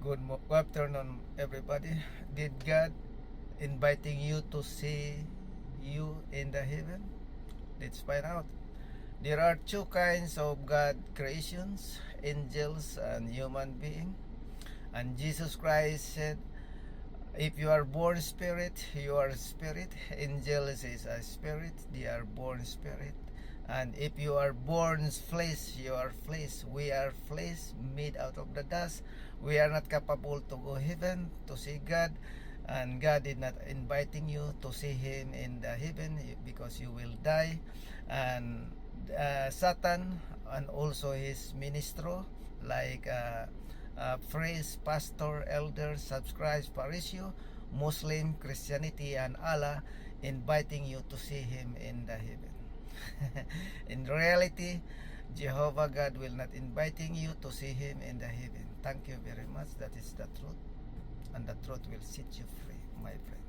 Good afternoon, everybody. Did God inviting you to see you in the heaven? Let's find out. There are two kinds of God creations, angels and human being. And Jesus Christ said, if you are born spirit, you are spirit. Angels is a spirit, they are born spirit. And if you are born flesh, you are flesh. We are flesh made out of the dust. We are not capable to go heaven to see God, and God is not inviting you to see Him in the heaven because you will die. And Satan and also his ministro like priest, pastor, elder, subscribes, Parisio, Muslim, Christianity, and Allah inviting you to see Him in the heaven. In reality, Jehovah God will not inviting you to see Him in the heaven. Thank you very much. That is the truth, and the truth will set you free, my friend.